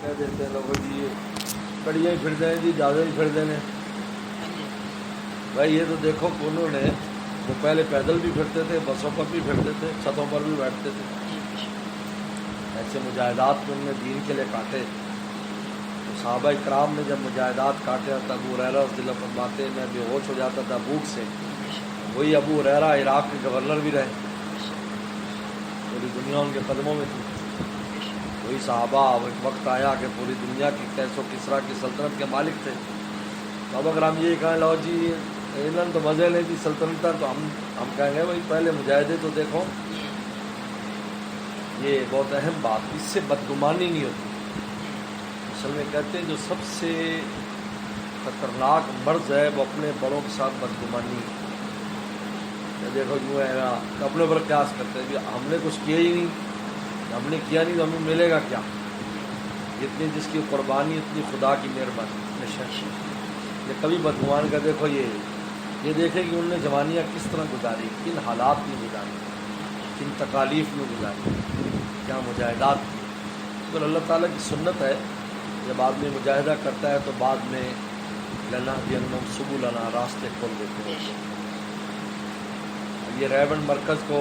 کہہ دیتے ہیں لوگ جی کڑیاں ہی پھر دیں جی زیادہ ہی پھر دینے. بھائی یہ تو دیکھو کہ انہوں نے وہ پہلے پیدل بھی پھرتے تھے, بسوں پر بھی پھرتے تھے, چھتوں پر بھی بیٹھتے تھے. ایسے مجاہدات میں انہوں نے دین کے لیے کاٹے. تو صحابہ کرام نے جب مجاہدات کاٹے تو ابو ہریرہ رضی اللہ فرماتے میں بے ہوش ہو جاتا تھا بھوک سے. وہی ابو ہریرہ عراق کے گورنر بھی رہے, پوری دنیا ان کے قدموں میں تھی. وہی صحابہ ایک وقت آیا کہ پوری دنیا کی کیس و کسریٰ کی سلطنت کے مالک تھے. تو اب اگر ہم یہ کہیں لو جی انہوں تو مزے لیں جی سلطنت, تو ہم کہیں گے بھائی پہلے مجاہدے تو دیکھو. یہ بہت اہم بات, اس سے بدگمانی نہیں ہوتی. اصل میں کہتے ہیں جو سب سے خطرناک مرض ہے وہ اپنے بڑوں کے ساتھ بدگمانی. دیکھو یوں ہے نا اپنے اوپر قیاس کرتے ہیں ہم نے کچھ کیا ہی نہیں, ہم نے کیا نہیں تو ہمیں ملے گا کیا. جتنی جس کی قربانی اتنی خدا کی مہربانی. یہ کبھی بدگمان کا دیکھو یہ دیکھیں کہ انہوں نے جوانیاں کس طرح گزاری, کن حالات میں گزاری, کن تکالیف میں گزاری, کیا مجاہدات کی. تو اللہ تعالیٰ کی سنت ہے جب آدمی مجاہدہ کرتا ہے تو بعد میں لنا جنم سبلنا راستے کھول دیتے ہیں. یہ ریونڈ مرکز کو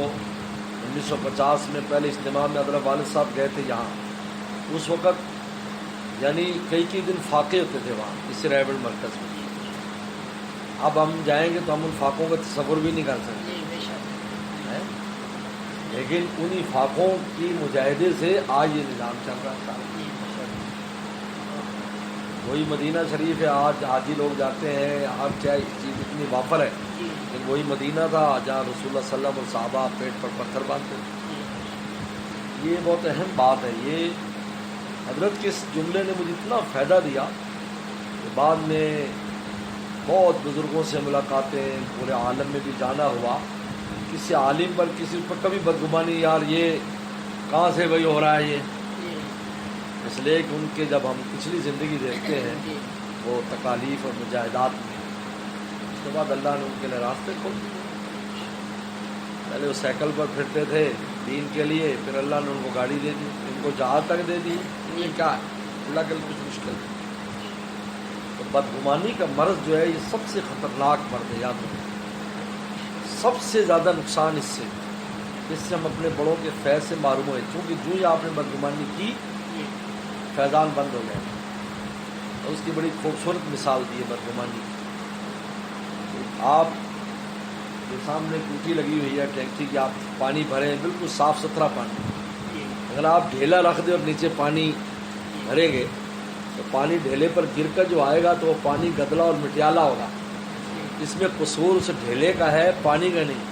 1950 میں پہلے اجتماع میں حضرت والد صاحب گئے تھے یہاں. اس وقت یعنی کئی دن فاقے ہوتے تھے وہاں اس ریونڈ مرکز میں. اب ہم جائیں گے تو ہم ان فاقوں کا تصور بھی نہیں کر سکتے, لیکن انہی فاقوں کی مجاہدے سے آج یہ نظام چل رہا تھا. وہی مدینہ شریف ہے, آج حاجی لوگ جاتے ہیں, ہر چیز اتنی وافر ہے, لیکن وہی مدینہ تھا جہاں رسول اللہ صلی اللہ علیہ وسلم اور صحابہ پیٹ پر پتھر باندھتے تھے. یہ بہت اہم بات ہے. یہ حضرت کے اس جملے نے مجھے اتنا فائدہ دیا کہ بعد میں بہت بزرگوں سے ملاقاتیں, پورے عالم میں بھی جانا ہوا. کسی عالم پر کسی پر کبھی بدگمانی یار یہ کہاں سے وہی ہو رہا ہے یہ, اس لیے کہ ان کے جب ہم پچھلی زندگی دیکھتے ہیں وہ تکالیف اور مجاہدات میں, اس کے بعد اللہ نے ان کے لیے راستے کھول دیے. پہلے وہ سائیکل پر پھرتے تھے دین کے لیے, پھر اللہ نے ان کو گاڑی دے دی, ان کو جہاز تک دے دی. یہ کیا ہے اللہ کے لیے کچھ مشکل ہے. تو بدگمانی کا مرض جو ہے یہ سب سے خطرناک مرض ہے. یاد رکھیں سب سے زیادہ نقصان اس سے ہم اپنے بڑوں کے فیض سے معروم ہوئے, کیونکہ جو ہی آپ نے بدگمانی کی فیضان بند ہو گئے. اور اس کی بڑی خوبصورت مثال دی ہے بدگمانی. آپ کے سامنے ٹوٹی لگی ہوئی ہے ٹینکی کی, آپ پانی بھریں بالکل صاف ستھرا پانی. اگر آپ ڈھیلا رکھ دیں اور نیچے پانی بھریں گے تو پانی ڈھیلے پر گر کر جو آئے گا تو وہ پانی گدلا اور مٹیالا ہوگا. اس میں قصور اس ڈھیلے کا ہے, پانی کا نہیں.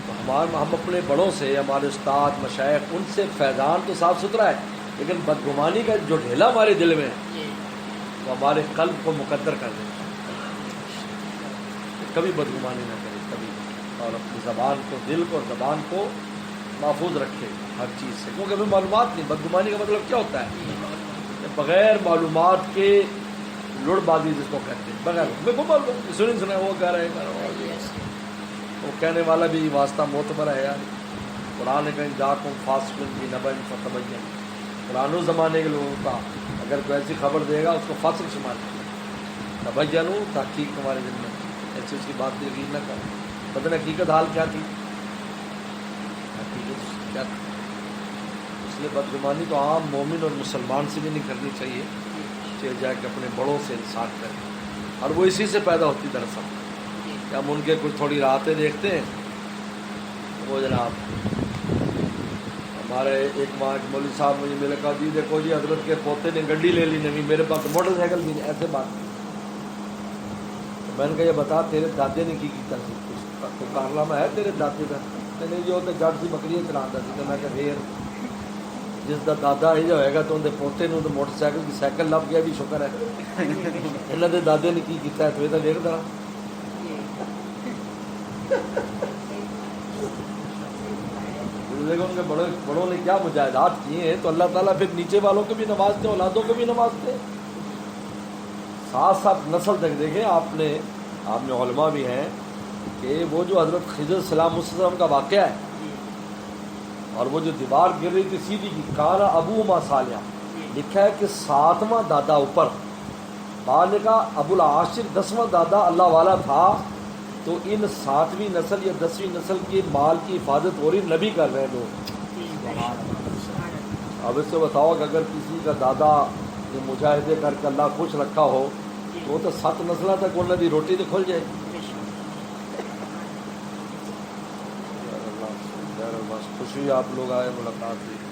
تو ہم اپنے بڑوں سے, ہمارے استاد مشائخ, ان سے فیضان تو صاف ستھرا ہے, لیکن بدگمانی کا جو ڈھیلا ہمارے دل میں ہے وہ ہمارے قلب کو مقدر کر دیتا ہے. کبھی بدگمانی نہ کرے کبھی, اور اپنی زبان کو, دل کو اور زبان کو محفوظ رکھے ہر چیز سے, کیونکہ ہمیں معلومات نہیں. بدگمانی کا مطلب کیا ہوتا ہے؟ بغیر معلومات کے لڑ بازی جس کو کہتے ہیں, بغیر سنے وہ کہہ رہے ہیں, وہ کہنے والا بھی واسطہ معتبر ہے یار. قرآن نے کہیں جاکم فاسقن بنبأ فتبین, قرآن و زمانے کے لوگوں کا اگر کوئی ایسی خبر دے گا اس کو فاسق شمار کریں. تبینوا, تحقیق تمہارے دل میں, ایسی اس کی بات پہ یقین نہ کریں. پتہ نہیں حقیقت حال کیا تھی, حقیقت کیا تھی. اس لیے بدگمانی تو عام مومن اور مسلمان سے بھی نہیں کرنی چاہیے. چاہے جائے کہ اپنے بڑوں سے انصاف کریں, اور وہ اسی سے پیدا ہوتی دراصل کہ ہم ان کے کچھ تھوڑی راحتیں دیکھتے ہیں. وہ جناب ہمارے ایک وہاں ایک مولوی صاحب مجھے میرے کہا جی دیکھو جی حضرت کے پوتے نے گڈی لے لی نہیں, میرے پاس موٹر سائیکل بھی نہیں. ایسے بات نہیں. تو میں نے کہا یہ بتا تیرے دادے نے کی کیتا سی, کوئی کارنامہ ہے تیرے دادے کا؟ نہیں جو ہوتے جٹ سی بکری چلاتا سی. تو میں کہا پھر جس کا دادا یہ ہوئے گا تو اندر پوتے نو تو موٹر سائیکل کی سائیکل لب گیا بھی شکر ہے. انہوں نے دادے نے کی کیتا ہے تو یہ تو ویکھ دا. ان کے بڑوں نے کیا مجاہدات کیے ہیں, تو اللہ تعالیٰ پھر نیچے والوں کو بھی نوازتے, اولادوں کو بھی نوازتے, ساتھ ساتھ نسل تک. دیکھیں آپ میں علماء بھی ہیں کہ وہ جو حضرت خضر سلام السلام کا واقعہ ہے, اور وہ جو دیوار گر رہی تھی سیدھی کی, کانا ابو ما صالحہ, لکھا ہے کہ 7واں دادا اوپر، بعد نے کہا ابو العاشر 10واں دادا اللہ والا تھا، تو ان 7ویں نسل یا 10ویں نسل کے مال کی حفاظت ہو رہی، نبی کر رہے ہیں لوگ۔ اب اس سے بتاؤ کہ اگر کسی کا دادا یہ مجاہدے کر کے اللہ خوش رکھا ہو تو وہ تو 7 نسلوں تک انہوں دی روٹی تو کھل جائے۔ خوشی آپ لوگ آئے، ملاقات ہوئی۔